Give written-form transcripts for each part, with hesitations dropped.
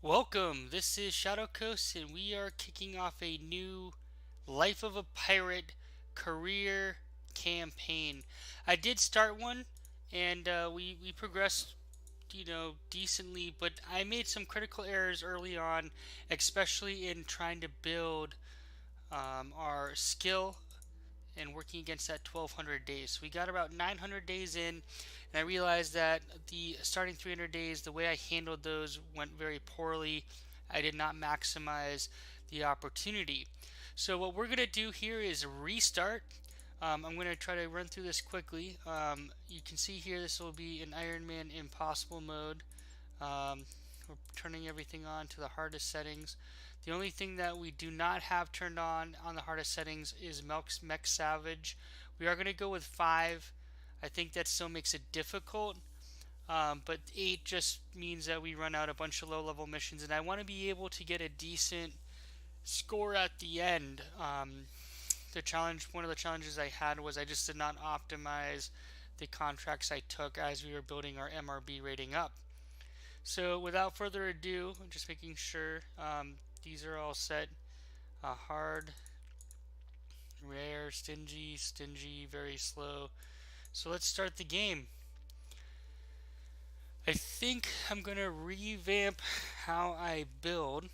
Welcome, this is Shadowcoast, and we are kicking off a new Life of a Pirate career campaign. I did start one, and we progressed, decently, but I made some critical errors early on, especially in trying to build our skill and working against that 1200 days. So we got about 900 days in, and I realized that the starting 300 days, the way I handled those went very poorly. I did not maximize the opportunity. So what we're going to do here is restart. I'm going to try to run through this quickly. You can see here this will be an Iron Man Impossible mode. We're turning everything on to the hardest settings. The only thing that we do not have turned on the hardest settings is Mech Savage. We are going to go with 5. I think that still makes it difficult, but 8 just means that we run out a bunch of low level missions, and I want to be able to get a decent score at the end. One of the challenges I had was I just did not optimize the contracts I took as we were building our MRB rating up. So without further ado, I'm just making sure these are all set. Hard, rare, stingy, stingy, very slow. So let's start the game. I think I'm going to revamp how I build.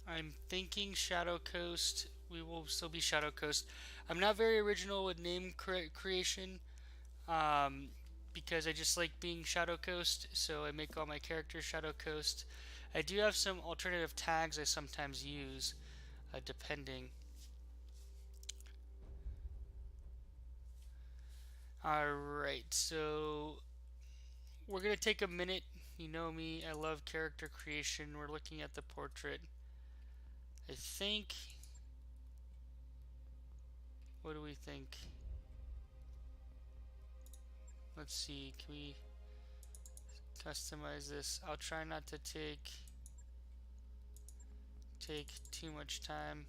I'm thinking Shadowcoast. We will still be Shadowcoast. I'm not very original with name creation. Um, because I just like being Shadowcoast, so I make all my characters Shadowcoast. I do have some alternative tags I sometimes use, depending. Alright, so we're going to take a minute. You know me, I love character creation. We're looking at the portrait. I think. What do we think? Let's see, can we customize this? I'll try not to take too much time.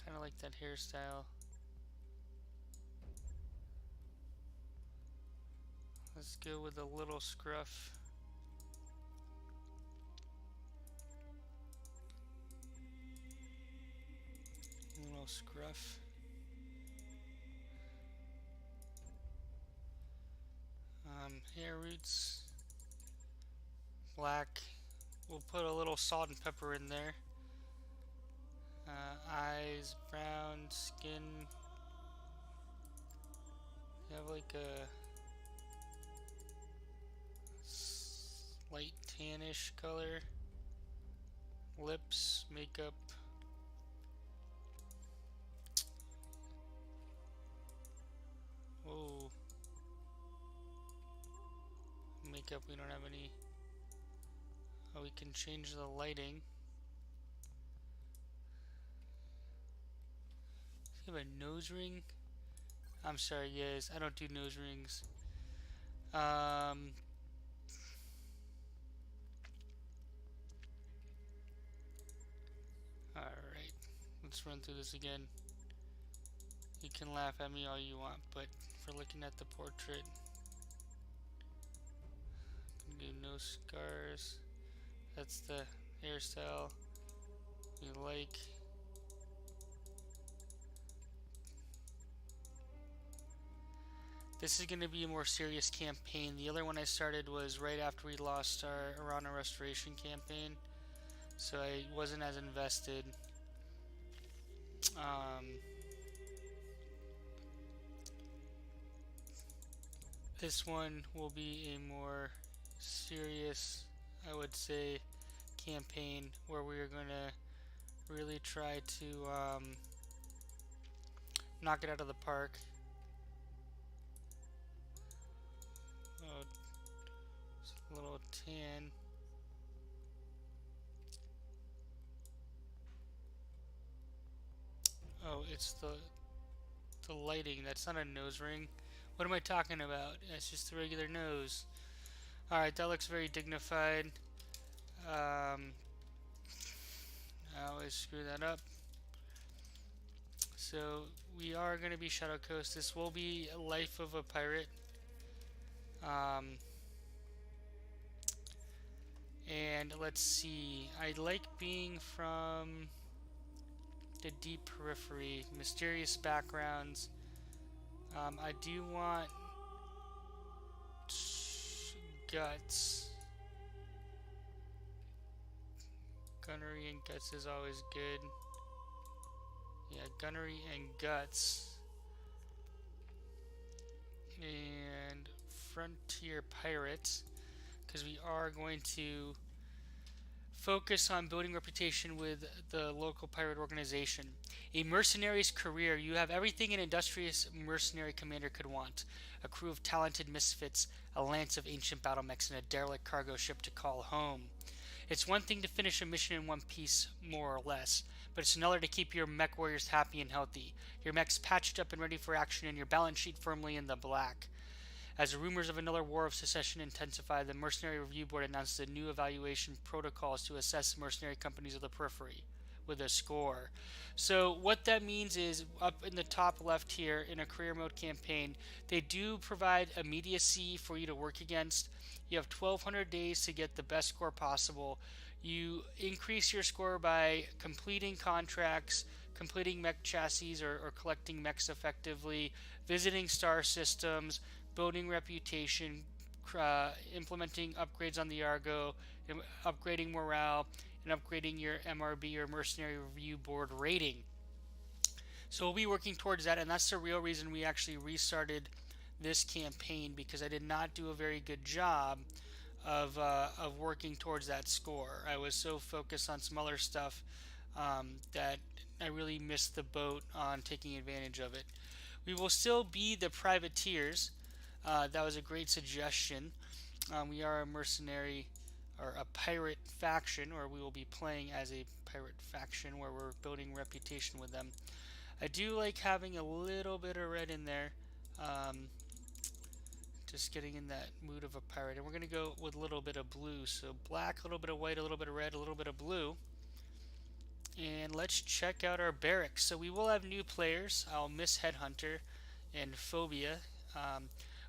Kind of like that hairstyle. Let's go with a little scruff. A little scruff. Hair roots. Black. We'll put a little salt and pepper in there. Eyes, brown, skin. You have like a light tannish color. Lips, makeup. Whoa. Makeup, we don't have any. Oh, we can change the lighting. You have a nose ring? I'm sorry, guys. I don't do nose rings. Alright. Let's run through this again. You can laugh at me all you want, but for looking at the portrait, do no scars. That's the hairstyle we like. This is going to be a more serious campaign. The other one I started was right after we lost our Arana Restoration campaign, so I wasn't as invested. This one will be a more serious, I would say, campaign where we are going to really try to knock it out of the park. Oh, it's a little tan. Oh, it's the lighting. That's not a nose ring. What am I talking about? It's just a regular nose. Alright, that looks very dignified. I always screw that up. So we are going to be Shadowcoast. This will be Life of a Pirate. Um, and let's see. I like being from the deep periphery, mysterious backgrounds. I do want guts. Gunnery and guts is always good. Yeah, gunnery and guts. And frontier pirates, because we are going to focus on building reputation with the local pirate organization. A mercenary's career. You have everything an industrious mercenary commander could want. A crew of talented misfits, a lance of ancient battle mechs, and a derelict cargo ship to call home. It's one thing to finish a mission in one piece, more or less, but it's another to keep your mech warriors happy and healthy, your mechs patched up and ready for action, and your balance sheet firmly in the black. As the rumors of another war of secession intensify, the Mercenary Review Board announces a new evaluation protocols to assess mercenary companies of the periphery with a score. So what that means is up in the top left here in a career mode campaign, they do provide immediacy for you to work against. You have 1,200 days to get the best score possible. You increase your score by completing contracts, completing mech chassis or collecting mechs effectively, visiting star systems, building reputation, implementing upgrades on the Argo, upgrading morale, and upgrading your MRB or Mercenary Review Board rating. So we'll be working towards that, and that's the real reason we actually restarted this campaign, because I did not do a very good job of working towards that score. I was so focused on some other stuff that I really missed the boat on taking advantage of it. We will still be the privateers. That was a great suggestion. We are a mercenary or a pirate faction, or we will be playing as a pirate faction where we're building reputation with them. I do like having a little bit of red in there. Just getting in that mood of a pirate. And we're going to go with a little bit of blue. So black, a little bit of white, a little bit of red, a little bit of blue. And let's check out our barracks. So we will have new players. I'll miss Headhunter and Phobia.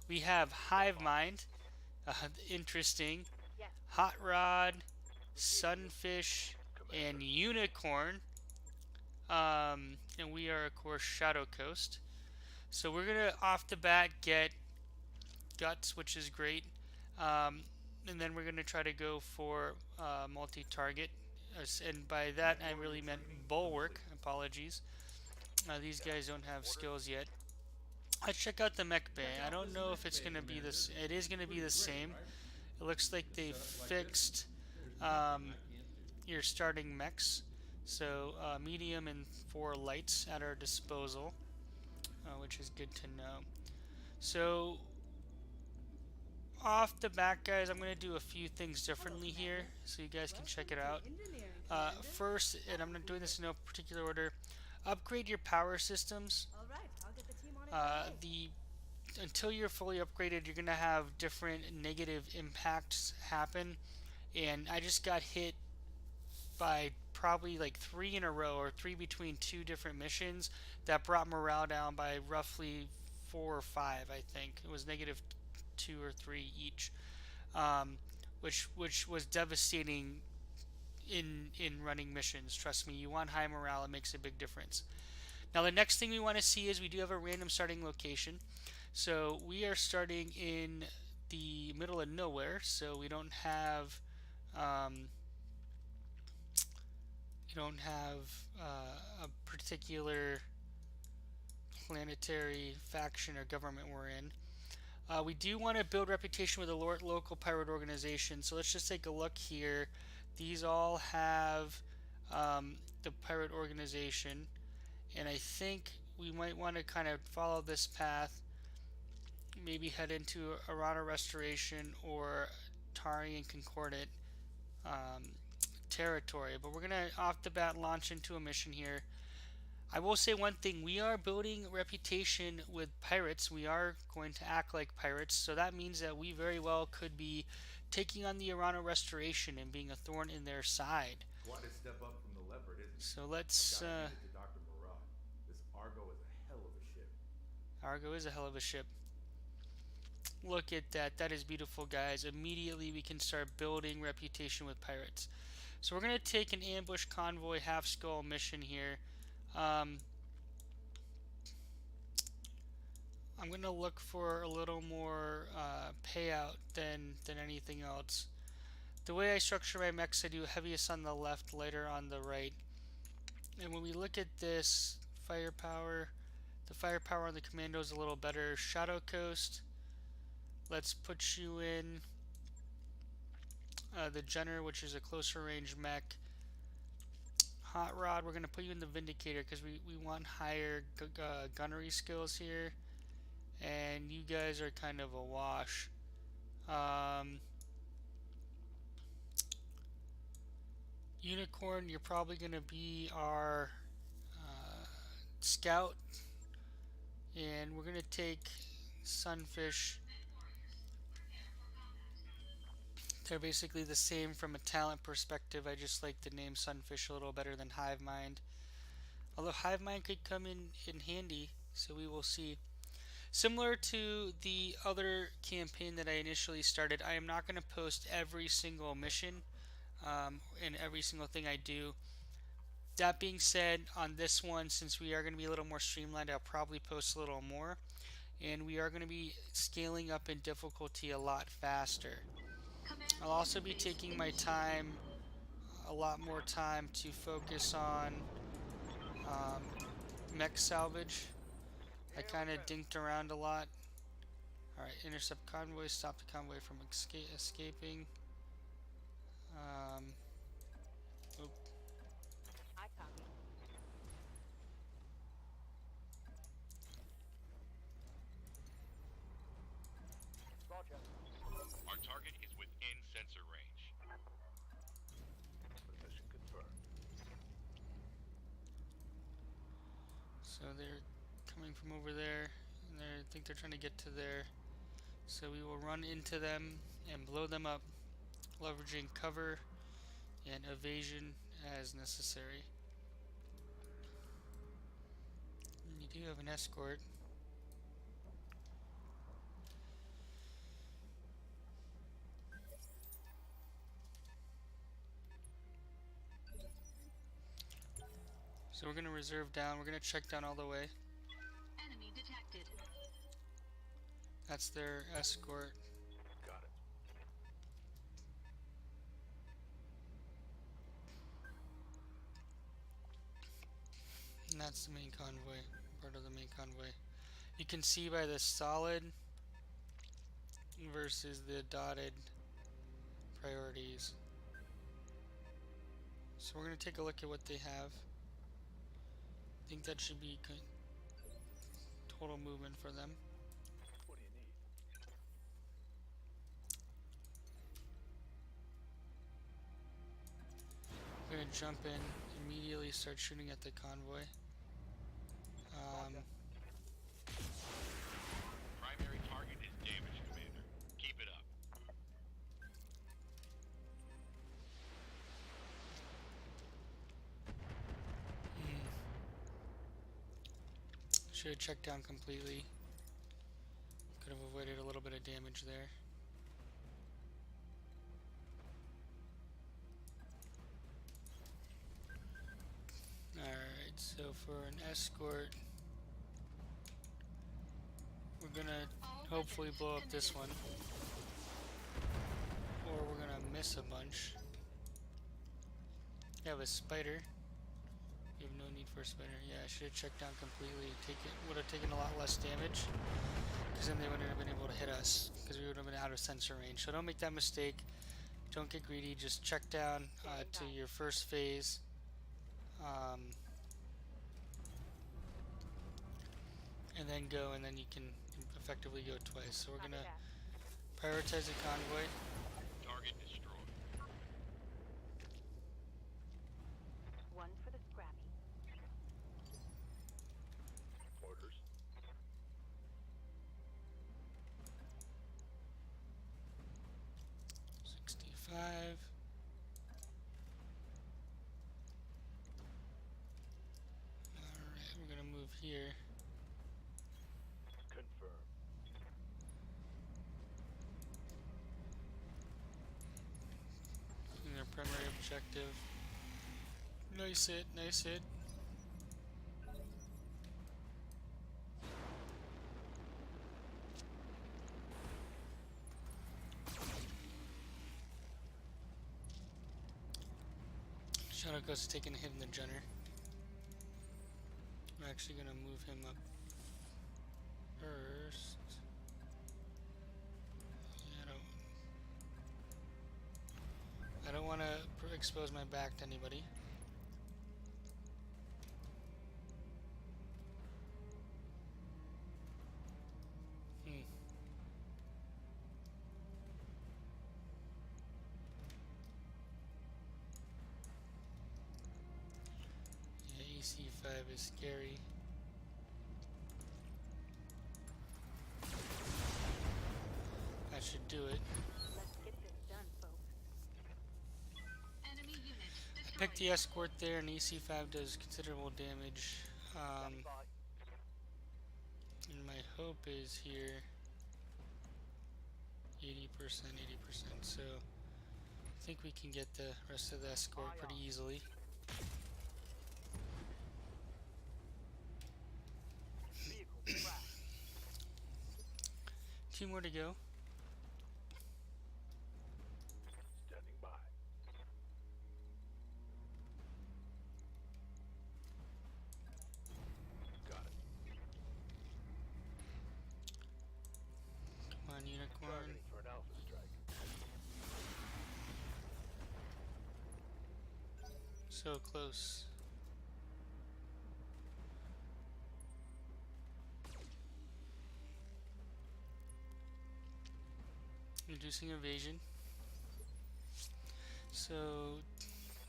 We have Hive Mind, interesting, Hot Rod, Sunfish, and Unicorn. And we are, of course, Shadowcoast. So we're going to, off the bat, get Guts, which is great. And then we're going to try to go for multi-target. And by that, I really meant Bulwark. Apologies. These guys don't have skills yet. Let's check out the mech bay. I don't know if it's going to be this. It is going to be the same. It looks like they fixed your starting mechs. So medium and 4 lights at our disposal, which is good to know. So off the bat, guys, I'm going to do a few things differently here so you guys can check it out. First, and I'm not doing this in no particular order, upgrade your power systems. Until you're fully upgraded, you're going to have different negative impacts happen. And I just got hit by probably like 3 in a row, or 3 between 2 different missions, that brought morale down by roughly 4 or 5, I think. It was negative 2 or 3 each, which was devastating in running missions. Trust me, you want high morale, it makes a big difference. Now the next thing we want to see is we do have a random starting location. So we are starting in the middle of nowhere, so we don't have a particular planetary faction or government we're in. We do want to build reputation with a local pirate organization, so let's just take a look here. These all have the pirate organization, and I think we might want to kind of follow this path, maybe head into Arana Restoration or Tari and Concordat territory. But we're going to, off the bat, launch into a mission here. I will say one thing, we are building reputation with pirates. We are going to act like pirates, so that means that we very well could be taking on the Arana Restoration and being a thorn in their side. Quite a step up from the leopard, isn't it? So let's This Argo is a hell of a ship. Argo is a hell of a ship. Look at that. That is beautiful, guys. Immediately we can start building reputation with pirates. So we're going to take an ambush convoy half skull mission here. Um, I'm going to look for a little more payout than anything else. The way I structure my mechs, I do heaviest on the left, lighter on the right. And when we look at this firepower, the firepower on the commando is a little better. Shadowcoast, let's put you in the Jenner, which is a closer range mech. Hot Rod, we're going to put you in the Vindicator because we want higher gunnery skills here. And you guys are kind of a wash. Unicorn, you're probably going to be our scout. And we're going to take Sunfish. They're basically the same from a talent perspective. I just like the name Sunfish a little better than Hive Mind. Although Hive Mind could come in handy, so we will see. Similar to the other campaign that I initially started, I am not going to post every single mission and every single thing I do. That being said, on this one, since we are going to be a little more streamlined, I'll probably post a little more. And we are going to be scaling up in difficulty a lot faster. I'll also be taking my time, a lot more time, to focus on mech salvage. I kind of dinked around a lot. Alright, intercept convoy, stop the convoy from escaping. Oop. I copy. Roger. Our target is within sensor range. Mission confirmed. So they're coming from over there, and I think they're trying to get to there. So we will run into them and blow them up, leveraging cover and evasion as necessary. And you do have an escort. So we're going to reserve down. We're going to check down all the way. Enemy detected. That's their escort. Got it. And that's the main convoy, part of the main convoy. You can see by the solid versus the dotted priorities. So we're going to take a look at what they have. I think that should be good. Total movement for them. What do you need? We're going to jump in, immediately start shooting at the convoy. Primary target is damaged, Commander. Keep it up. Should have checked down completely. Could have avoided a little bit of damage there. Alright, so for an escort, we're gonna hopefully blow up this one. Or we're gonna miss a bunch. You have a spider. You have no need for a spider. Yeah, I should have checked down completely. Would have taken a lot less damage. Because then they wouldn't have been able to hit us. Because we would have been out of sensor range. So don't make that mistake. Don't get greedy. Just check down to your first phase. And then go, and then you can effectively go twice. So we're gonna prioritize the convoy. Target destroyed. One for the scrappy. Orders. $65. Alright, we're gonna move here. Confirmed. objective. Nice hit, nice hit. Shadowcoast is taking a hit in the Jenner. I'm actually gonna move him up first. Yeah, I don't want to expose my back to anybody. Yeah, EC5 is scary. That should do it. Let's get this done, folks. Enemy unit destroyed. Pick the escort there, and EC5 does considerable damage. And my hope is here 80%, 80%. So I think we can get the rest of the escort pretty easily. Two more to go. Standing by. Got it. Come on, Unicorn. Targeting for an alpha strike. So close. Reducing evasion. So,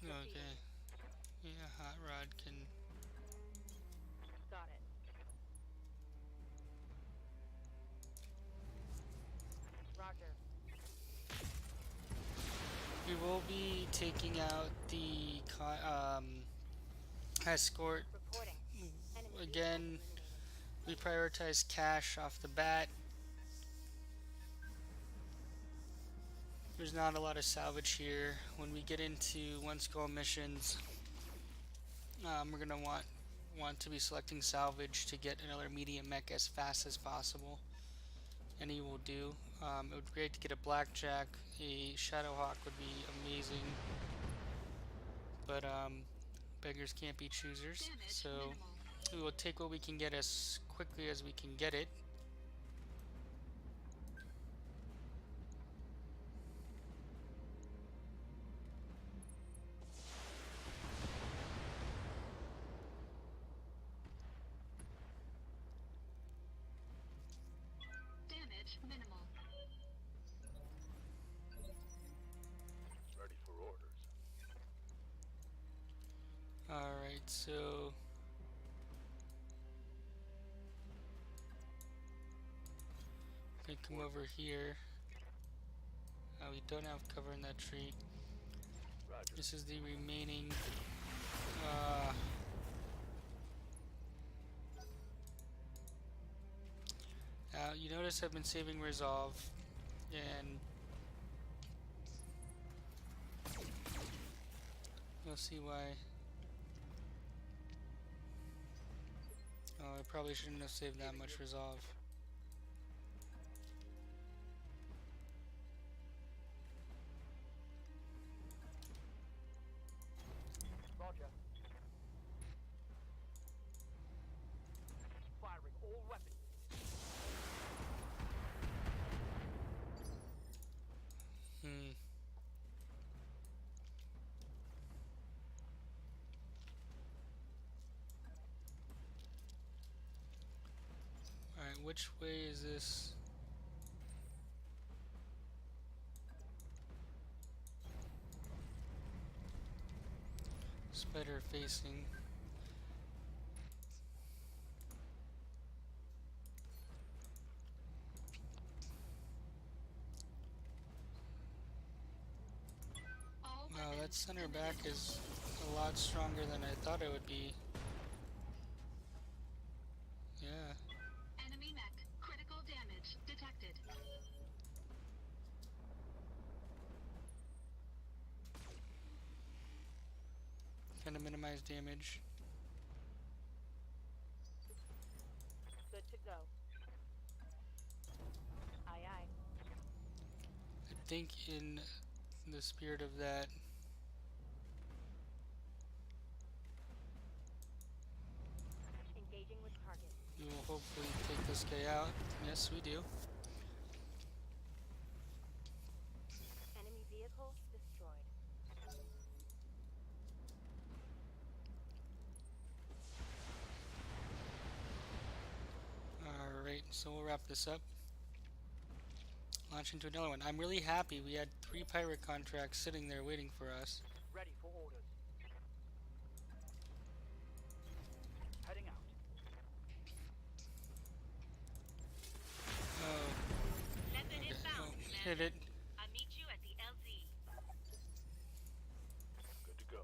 okay. Yeah, Hot Rod can. Got it. Roger. We will be taking out the escort. Reporting. Enemy Again, eliminated. we prioritize cash off the bat. There's not a lot of salvage here. When we get into one skull missions, we're gonna want to be selecting salvage to get another medium mech as fast as possible. Any will do. It would be great to get a blackjack. A Shadowhawk would be amazing. But beggars can't be choosers. Damage So minimal. we will take what we can get as quickly as we can get it. Damage minimal. Ready for orders. Alright, so we come over here. We don't have cover in that tree. Roger. This is the remaining you notice I've been saving resolve, and you'll see why. Oh, I probably shouldn't have saved that much resolve. Roger. Firing all weapons. Alright, which way is this? Spider facing. All Wow, that weapons center eliminated. back is a lot stronger than I thought it would be. Yeah. Enemy mech. Critical damage detected. trying to minimize damage. Good to go. Aye, aye. I think in the spirit of that, Engaging with target. we will hopefully take this guy out. Yes, we do. Enemy vehicle destroyed. Alright, so we'll wrap this up. Launch into another one. I'm really happy we had 3 pirate contracts sitting there waiting for us. Ready for orders. Heading out. Oh, Method okay. inbound, Oh, Commander. hit it. I'll meet you at the LZ. Good to go.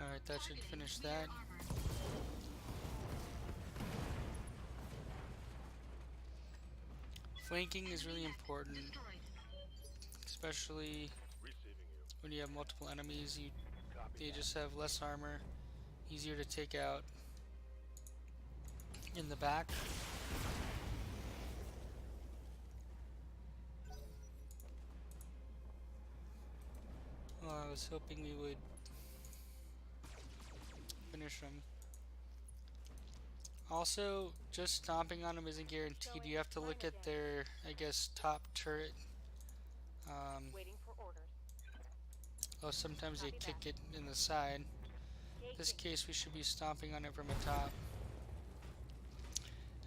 Alright, that should finish that. Flanking is really important, especially Receiving you. when you have multiple enemies. Copy They that. just have less armor, easier to take out in the back. Well, I was hoping we would finish them. Also, just stomping on them isn't guaranteed. You have to look at their, I guess, top turret. Waiting for orders. Though sometimes they Copy kick that. it in the side. In this Engaging. case, we should be stomping on it from the top.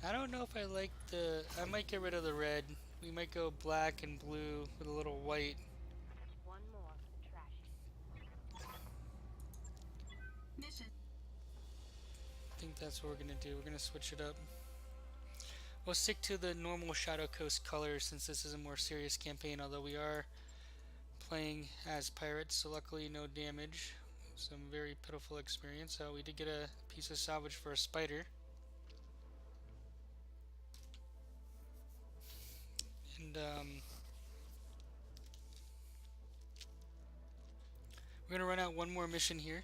I don't know if I like the... I might get rid of the red. We might go black and blue with a little white. One more for the trashies. Mission. I think that's what we're gonna do. We're gonna switch it up. We'll stick to the normal Shadowcoast colors since this is a more serious campaign, although we are playing as pirates, so luckily no damage. Some very pitiful experience. We did get a piece of salvage for a spider. And we're gonna run out one more mission here.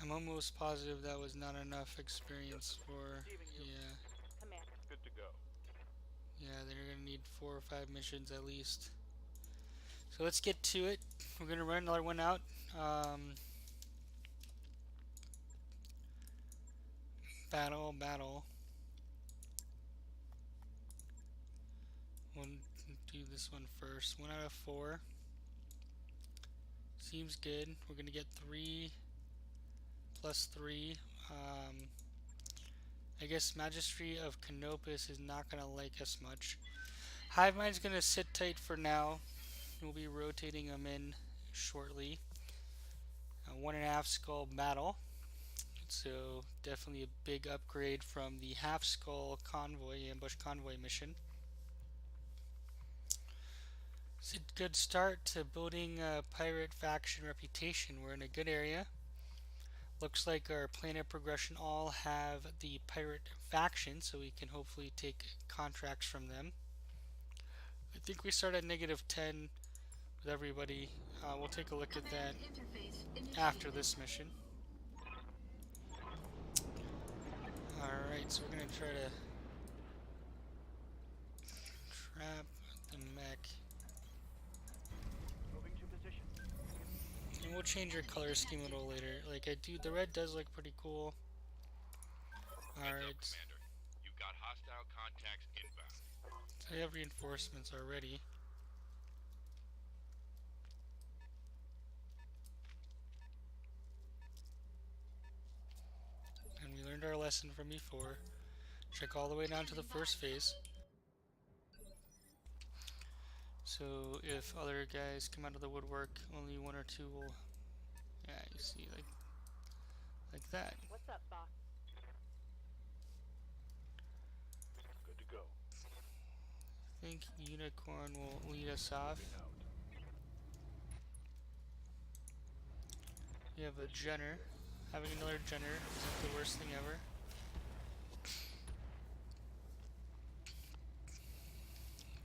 I'm almost positive that was not enough experience for... Yeah. Commander. Good to go. Yeah, they're gonna need 4 or 5 missions at least. So let's get to it. We're gonna run another one out. Battle. We'll do this one first. 1 out of 4. Seems good. We're gonna get 3 plus 3. I guess Magistry of Canopus is not gonna like us much. Hive Mind's gonna sit tight for now. We'll be rotating them in shortly. 1.5 skull battle. So definitely a big upgrade from the half skull convoy, ambush convoy mission. It's a good start to building a pirate faction reputation. We're in a good area. Looks like our planet progression all have the pirate faction, so we can hopefully take contracts from them. I think we start at -10 with everybody. We'll take a look at that after this mission. Alright, so we're gonna try to trap the mech. Moving to position. And we'll change your color scheme a little later. Like the red does look pretty cool. Heads up, Alright, Commander. You've got hostile contacts inbound. so we have reinforcements already. And we learned our lesson from before. Check all the way down to the first phase. So if other guys come out of the woodwork, only one or two will. Yeah, you see, like that. What's up, boss? Good to go. I think Unicorn will lead us off. Moving out. We have a Jenner. Having another Jenner isn't the worst thing ever.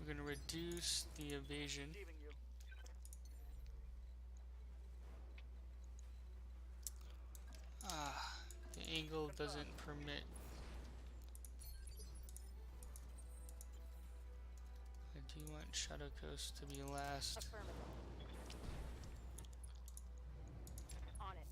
We're going to reduce the evasion. Receiving you. The angle doesn't permit. I do want Shadowcoast to be last. Affirmative. On it.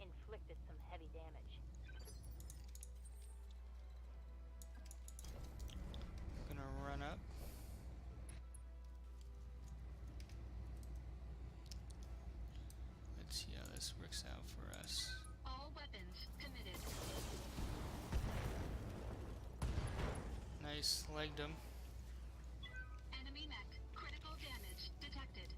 Inflicted some heavy damage. Gonna run up. Let's see how this works out for us. All weapons committed. Nice, legged him. Enemy mech. Critical damage detected.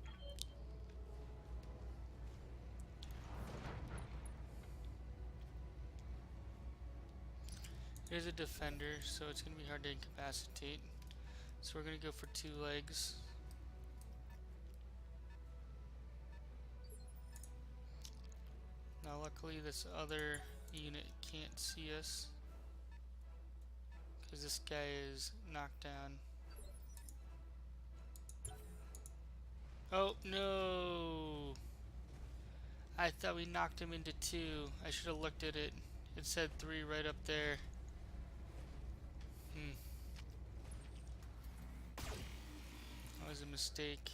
Here's a defender, so it's gonna be hard to incapacitate. So we're gonna go for 2 legs. Now luckily this other unit can't see us, because this guy is knocked down. Oh no! I thought we knocked him into 2. I should have looked at it. It said 3 right up there. That was a mistake.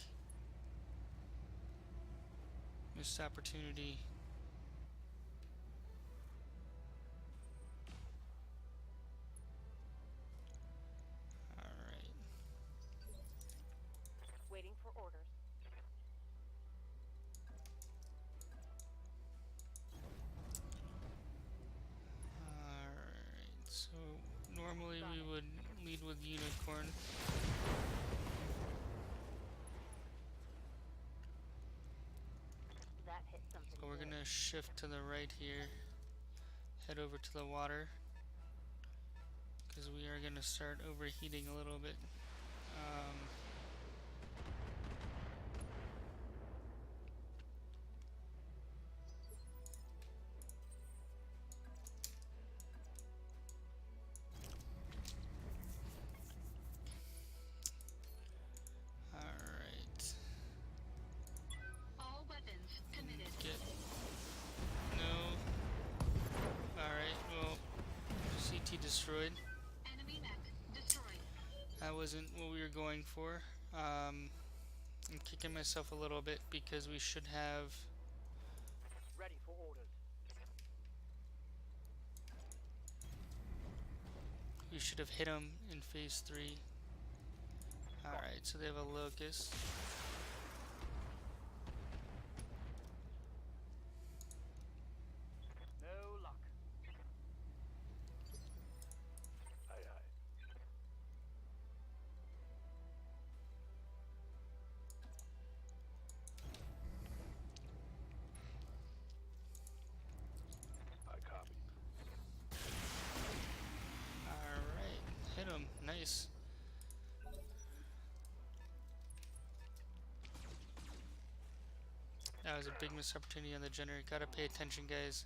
Missed opportunity. Alright. Waiting for orders. Alright, so normally we would lead with Unicorn. That hit something. So we're good. gonna shift to the right here. Head over to the water. Because we are gonna start overheating a little bit. Alright. All weapons committed. Get. No. Alright, well, CT destroyed. Enemy mech destroyed. That wasn't what we were going for. I'm kicking myself a little bit because we should have. Ready for orders. We should have hit them in phase 3. Alright, so they have a locust. No luck. Aye, aye. I copy. Alright, hit him. Nice. That was a big missed opportunity on the generator. Gotta pay attention, guys.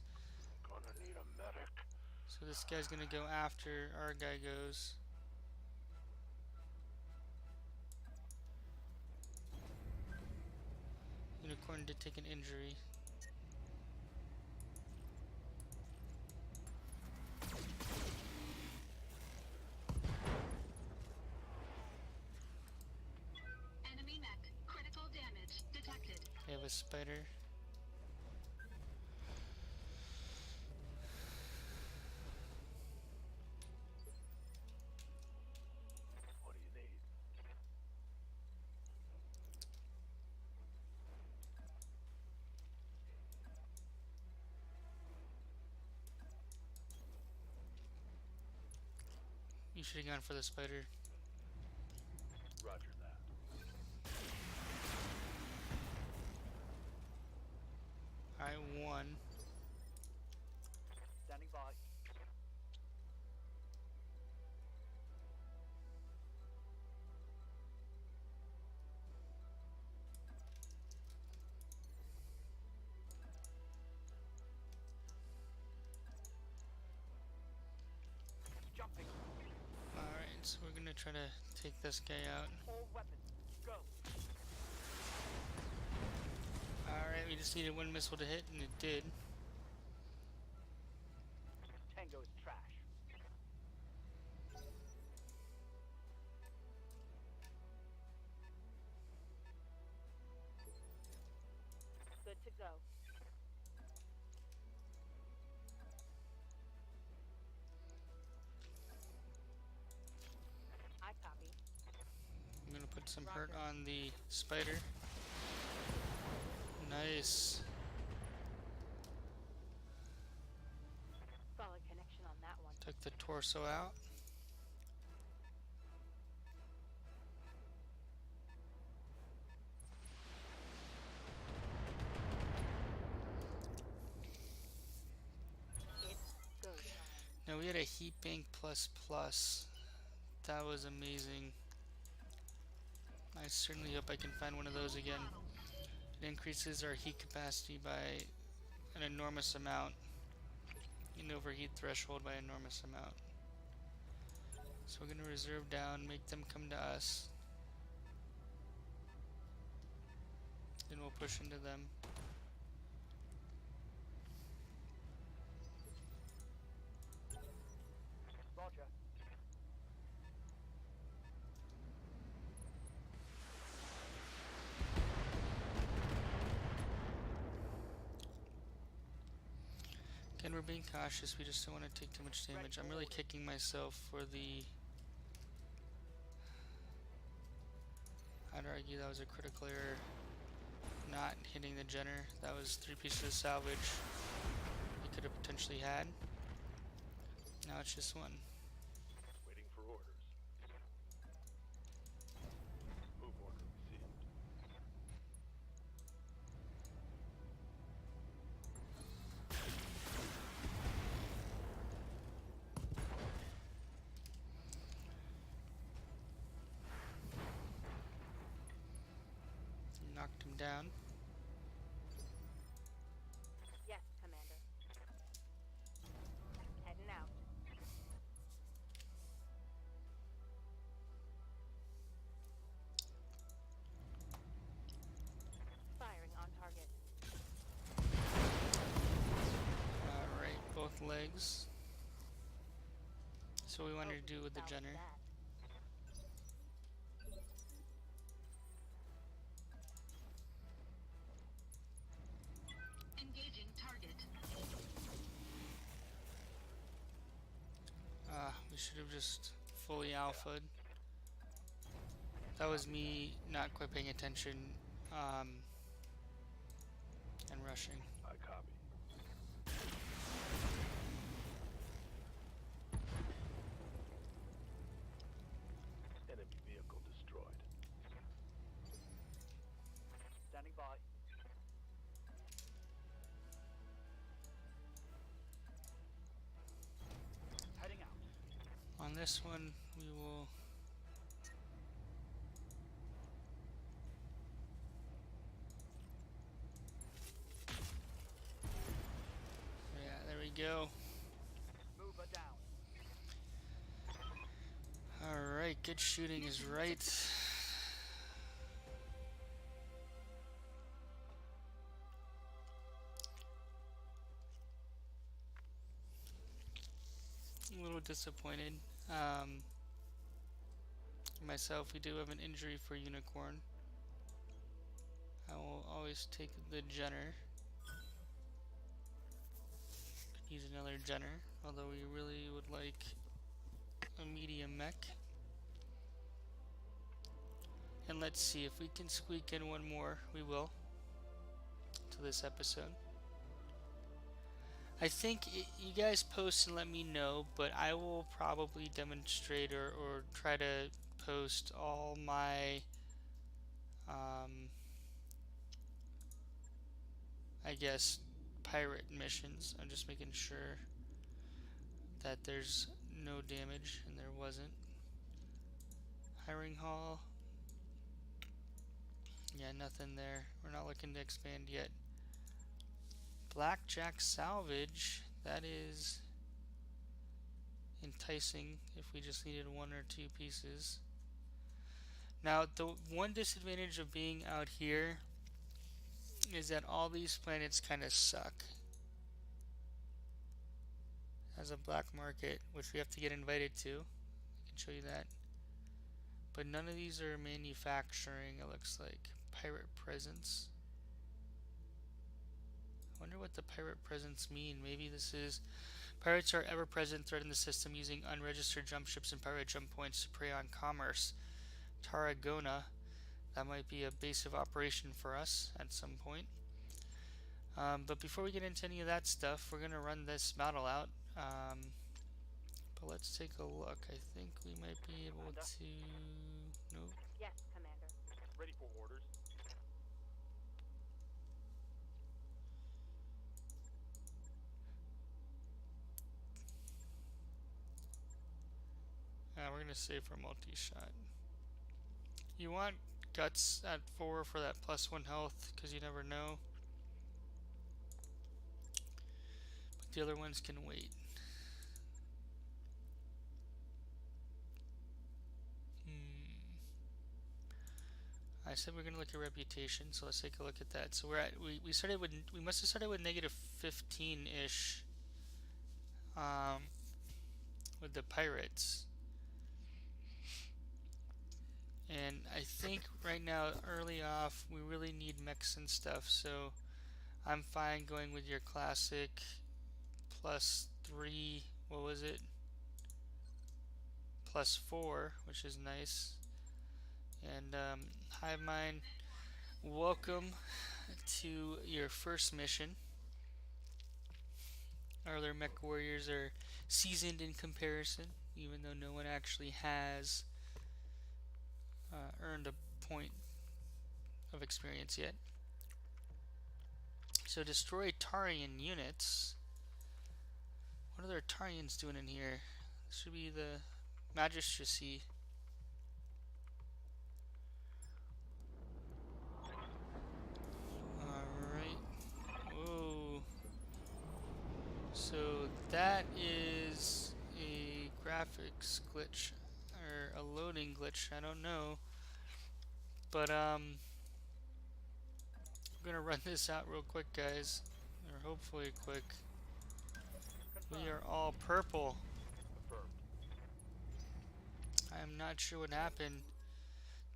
Gonna need a medic. So this guy's gonna go after our guy goes. Unicorn did take an injury. Enemy mech. Critical damage detected. They have a spider. What do you need? You should have gone for the spider. Roger that. Alright, one. Standing by. Jumping. Alright, so we're gonna try to take this guy out. All weapons. Go. Alright, we just needed one missile to hit, and it did. Tango is trash. Good to go. I copy. I'm gonna put some hurt on the spider. Nice. Solid connection on that one. Took the torso out. It's go time. Now we had a heat bank plus plus. That was amazing. I certainly hope I can find one of those again. It increases our heat capacity by an enormous amount. And overheat threshold by an enormous amount. So we're going to reserve down, make them come to us. Then we'll push into them. Roger. Again, we're being cautious, we just don't want to take too much damage. I'm really kicking myself for the... I'd argue that was a critical error. Not hitting the Jenner. That was 3 pieces of salvage we could have potentially had. Now it's just one. Waiting for orders. Move order received. Knocked him down. Yes, Commander. Heading out. Firing on target. Alright, both legs. So we wanted to do with the Balance Jenner. that. Engaging target. We should have just fully alphaed. That was me not quite paying attention and rushing. I copy. Enemy vehicle destroyed. Standing by. Heading out. On this one, we will... Yeah, there we go. Mover down. Alright, good shooting is right. A little disappointed. Myself, we do have an injury for Unicorn. I will always take the Jenner. Could use another Jenner, although we really would like a medium mech. And let's see if we can squeak in one more. We will. To this episode. I think you guys post and let me know, but I will probably demonstrate or try to post all my, um, I guess, pirate missions. I'm just making sure that there's no damage, and there wasn't. Hiring hall. Yeah, nothing there. We're not looking to expand yet. Blackjack salvage. That is enticing if we just needed one or two pieces. Now, the one disadvantage of being out here is that all these planets kind of suck as a black market, which we have to get invited to. I can show you that. But none of these are manufacturing, it looks like. Pirate presence. I wonder what the pirate presence mean. Maybe this is pirates are ever-present threat in the system using unregistered jump ships and pirate jump points to prey on commerce. Tarragona. That might be a base of operation for us at some point. But before we get into any of that stuff, we're going to run this battle out. But let's take a look. I think we might be able to... Nope. Yes, Commander. Ready for orders. We're going to save for multi-shot. You want guts at 4 for that +1 health, because you never know. But the other ones can wait. I said we're gonna look at reputation, so let's take a look at that. So we're at we must have started with -15-ish with the pirates. And I think right now, early off, we really need mechs and stuff, so I'm fine going with your classic +3, what was it? +4, which is nice. And Hive Mind, welcome to your first mission. Our other mech warriors are seasoned in comparison, even though no one actually has earned a point of experience yet. So destroy Tarian units. What are the Tarians doing in here? This should be the magistracy. Alright. Whoa. So that is a graphics glitch or a loading glitch, I don't know. But I'm gonna run this out real quick, guys, or hopefully quick. We are all purple. Affirmed. I am not sure what happened.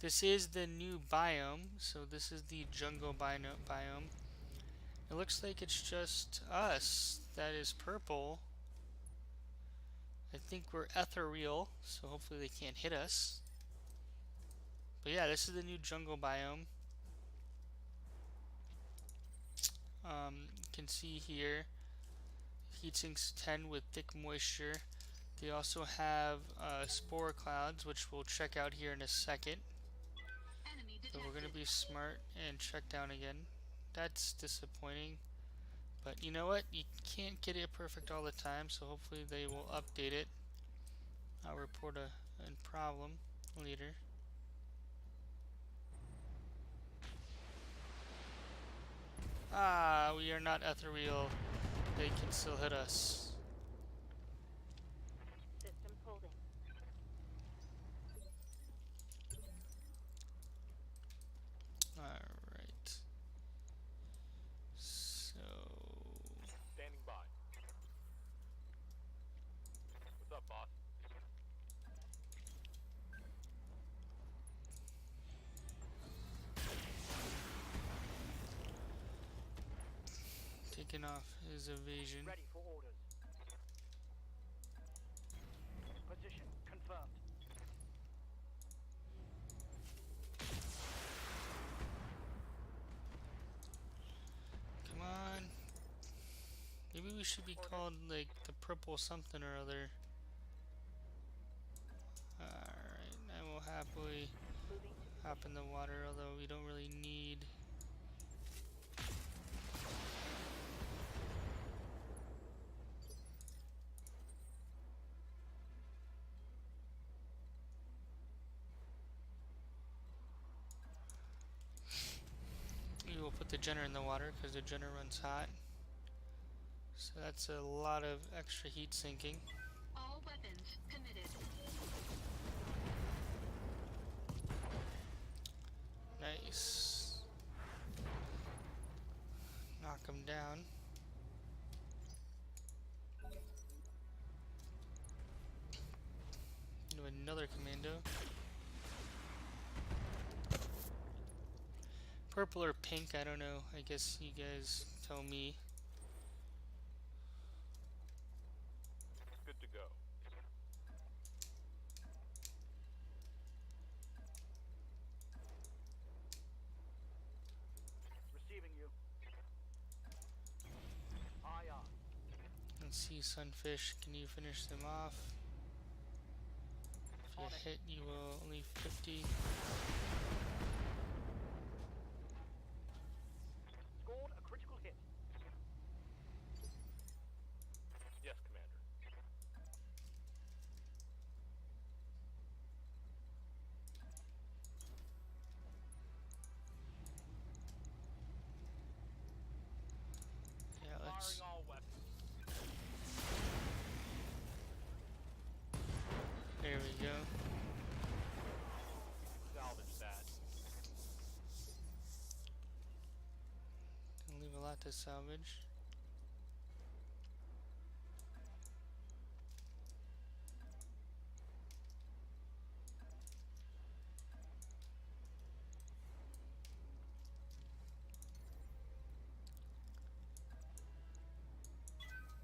This is the new biome, so this is the jungle biome. It looks like it's just us that is purple. I think we're ethereal, so hopefully they can't hit us. But yeah, this is the new jungle biome. You can see here, heat sinks 10 with thick moisture. They also have spore clouds, which we'll check out here in a second. So we're going to be smart and check down again. That's disappointing. But you know what? You can't get it perfect all the time, so hopefully they will update it. I'll report a problem later. Ah, we are not ethereal. They can still hit us. System holding. Alright. So... Standing by. What's up, boss? taking off his evasion. Ready for orders. Position confirmed. Come on. Maybe we we should be called like the purple something or other. Alright, I will happily hop in the water, although we don't really need. We will put the generator in the water because the generator runs hot. So that's a lot of extra heat sinking. All weapons committed. Nice. Knock him down. Do another commando. Purple or pink, I don't know. I guess you guys tell me. Good to go. Receiving you. Aye, aye. Let's see, Sunfish, can you finish them off? If you On it. hit, you will leave 50. Scored a critical hit. Yes, Commander. Yeah, let's. Firing all weapons. There we go. Salvage that. Can leave a lot to salvage.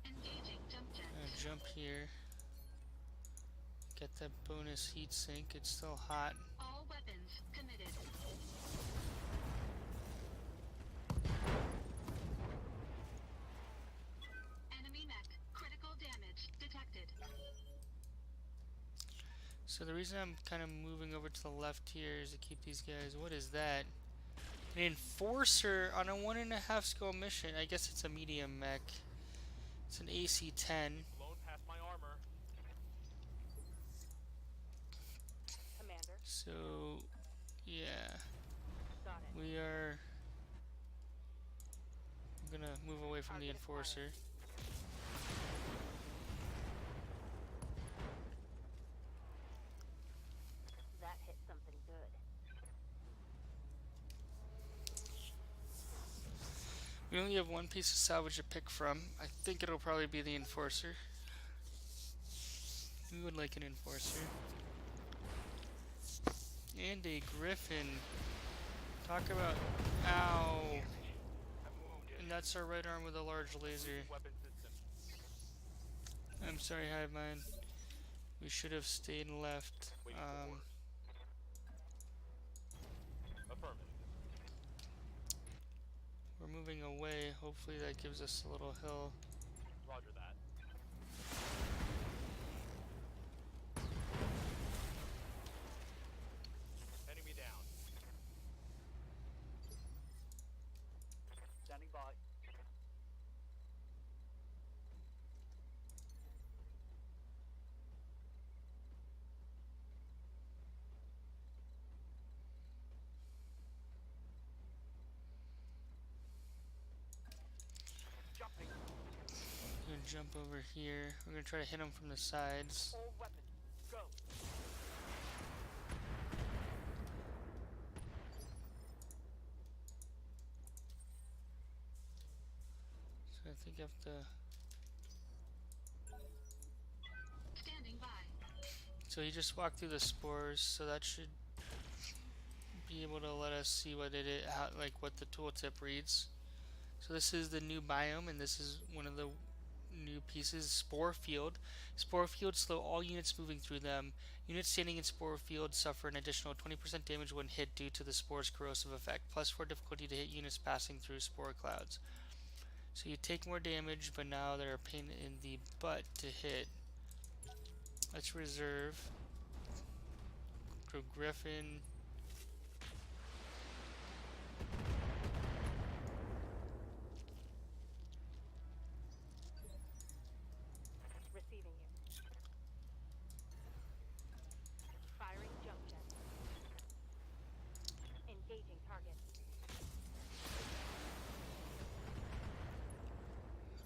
Engaging jump jet. Jump here. Get that bonus heat sink. It's still hot. All weapons committed. Enemy mech. Critical damage detected. So the reason I'm kind of moving over to the left here is to keep these guys. What is that? An enforcer on a 1.5 scale mission. I guess it's a medium mech. It's an AC-10. Blown past my armor. Commander, So, yeah, got it. we are gonna move away from the Target acquired. enforcer. That hit something good. We only have one piece of salvage to pick from. I think it'll probably be the enforcer. We would like an enforcer. And a griffin. Talk about ow. I'm wounded. And that's our right arm with a large laser. Weapon system. I'm sorry, Hive Mind. We should have stayed left. Waiting for orders. Affirmative. We're moving away. Hopefully that gives us a little hill. Roger that. Enemy down. Standing by. Jumping. We're gonna jump over here. We're gonna try to hit him from the sides. All weapons. Go. So I think I have to. Standing by. So he just walked through the spores, so that should be able to let us see what it is, how, like what the tooltip reads. So this is the new biome, and this is one of the new pieces. Spore field. Spore fields slow all units moving through them. Units standing in spore field suffer an additional 20% damage when hit due to the spore's corrosive effect. +4 difficulty to hit units passing through spore clouds. So you take more damage, but now they're a pain in the butt to hit. Let's reserve. Go Griffin. Receiving you. Firing jump jet. Engaging target.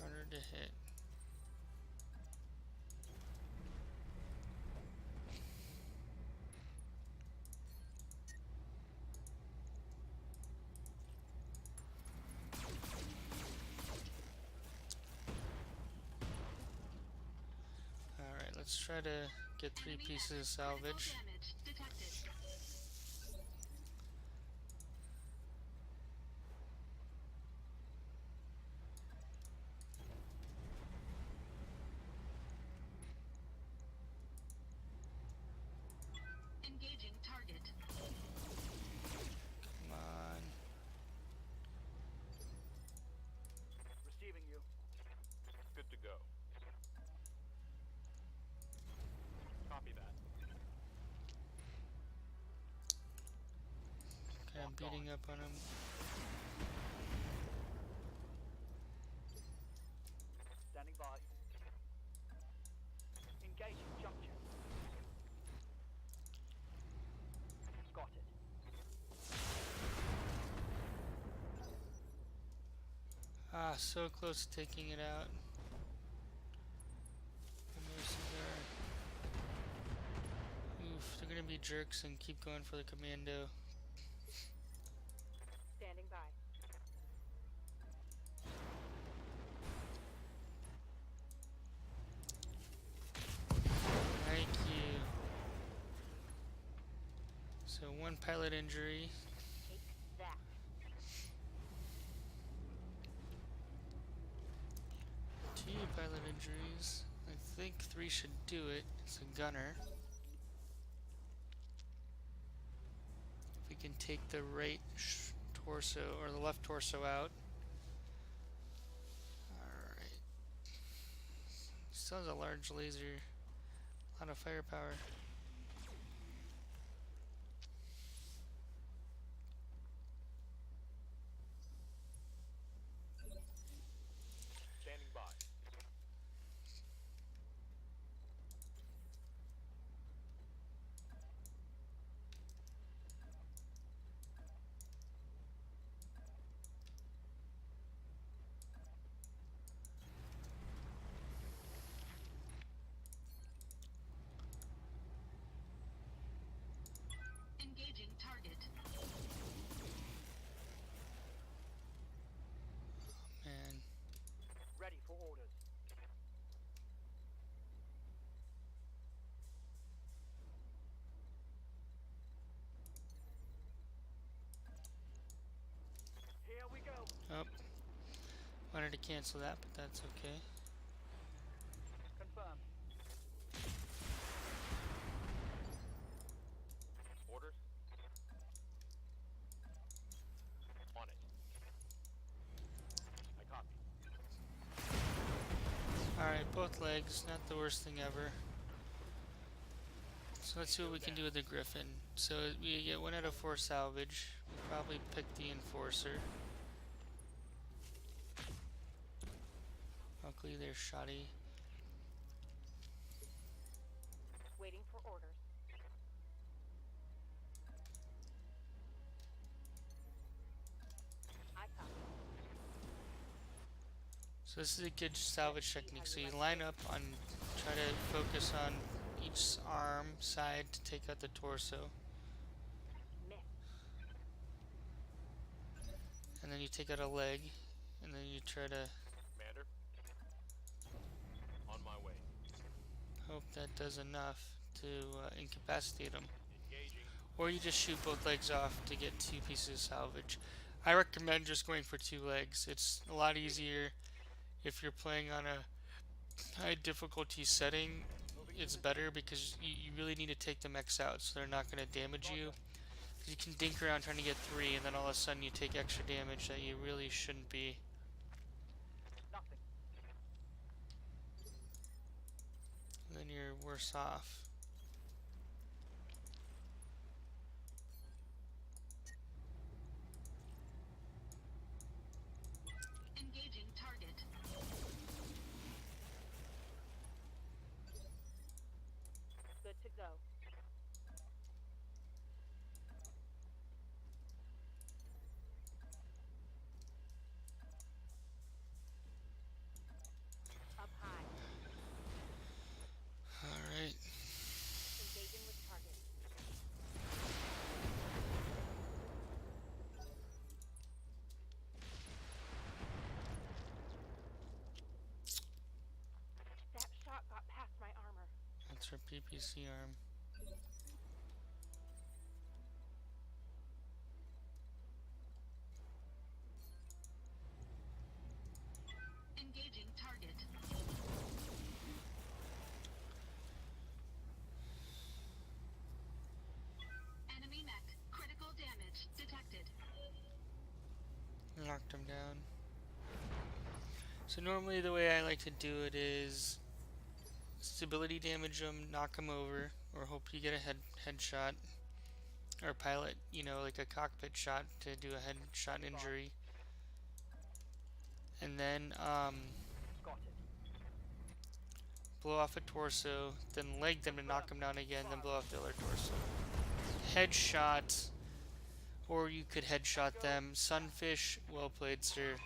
Harder to hit. Alright, let's try to get 3 pieces of salvage. Damage detected. Engaging target. Come on. Receiving you. Good to go. Copy that. Okay, I'm beating up on him. Standing by. Engaging jump jet. Got it. Ah, so close to taking it out. The nurses are... Oof, they're gonna be jerks and keep going for the commando. Standing by. Thank you. So 1 pilot injury. Take that. 2 pilot injuries. I think 3 should do it. It's a gunner. If we can take the right torso or the left torso out. Alright. Still has a large laser. A lot of firepower. Standing by. Engaging target. Man. Ready for orders. Here we go. Oh. Wanted to cancel that, but that's okay. Confirmed. Orders. On it. I copy. Alright, both legs. Not the worst thing ever. So let's see what we can do with the Griffin. So we get 1 out of 4 salvage. We'll probably pick the Enforcer. Luckily they're shoddy. Waiting for orders. I copy. So this is a good salvage technique. So you line up on, try to focus on each arm side to take out the torso. Mech. And then you take out a leg. And then you try to Commander. On my way. hope that does enough to incapacitate them. Engaging. Or you just shoot both legs off to get 2 pieces of salvage. I recommend just going for 2 legs. It's a lot easier if you're playing on a high difficulty setting. It's better because you really need to take the mechs out so they're not going to damage you. You can dink around trying to get 3 and then all of a sudden you take extra damage that you really shouldn't be. then you're worse off. Engaging target. Good to go. Up high. Alright. Engaging with target. That shot got past my armor. That's our PPC arm. Engaging target. Enemy mech. Critical damage detected. Knocked him down. So normally the way I like to do it is stability damage him, knock him over, or hope you get a headshot. Or pilot, you know, like a cockpit shot to do a headshot injury. And then Got it. blow off a torso, then leg them to knock them down again, then blow off the other torso. Headshot, or you could headshot them. Sunfish, well played, sir.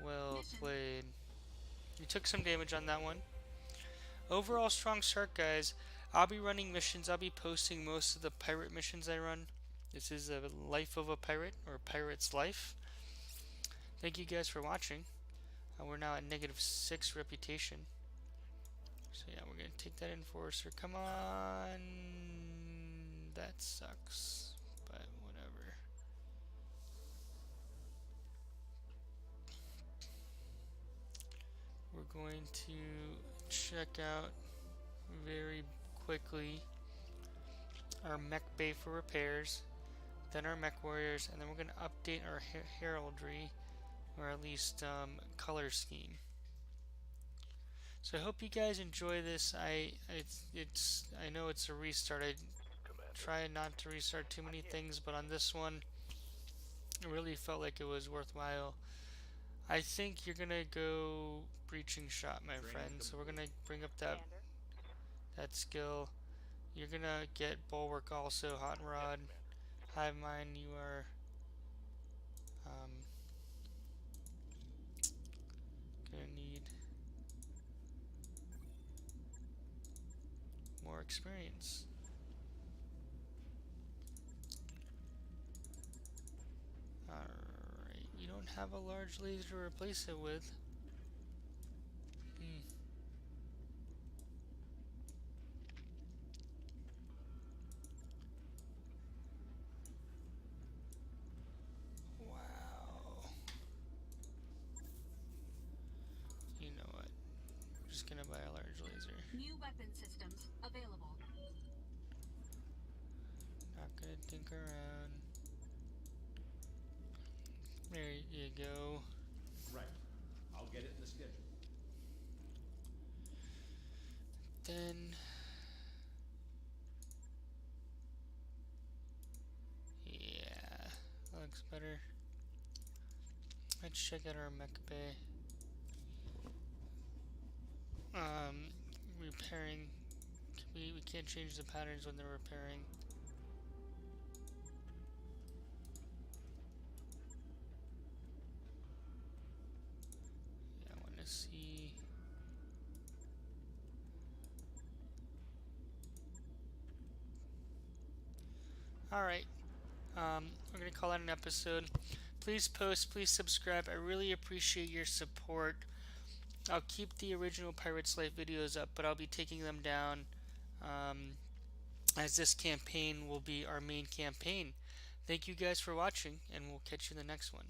Well played. You took some damage on that one. Overall, strong start, guys. I'll be running missions. I'll be posting most of the pirate missions I run. This is a life of a pirate, or pirate's life. Thank you guys for watching. We're now at -6 reputation. So yeah, we're gonna take that enforcer. Come on, that sucks, but whatever. We're going to check out very quickly our mech bay for repairs, then our mech warriors, and then we're going to update our heraldry, or at least color scheme. So I hope you guys enjoy this. I know it's a restart. I try not to restart too many things, but on this one, it really felt like it was worthwhile. I think you're gonna go breaching shot, my friend. So we're gonna bring up that Commander. skill. You're gonna get bulwark also, hot rod. Hive mind, you are gonna need more experience. Alright, you don't have a large laser to replace it with. Wow. You know what? I'm just gonna buy a large laser. New weapon systems available. Not gonna tinker around. There you go. Right. I'll get it in the schedule. Then yeah, looks better. Let's check out our mech bay. Repairing. We can't change the patterns when they're repairing. Yeah, I want to see. Alright, we're going to call that an episode. Please post, please subscribe. I really appreciate your support. I'll keep the original Pirates Life videos up, but I'll be taking them down as this campaign will be our main campaign. Thank you guys for watching, and we'll catch you in the next one.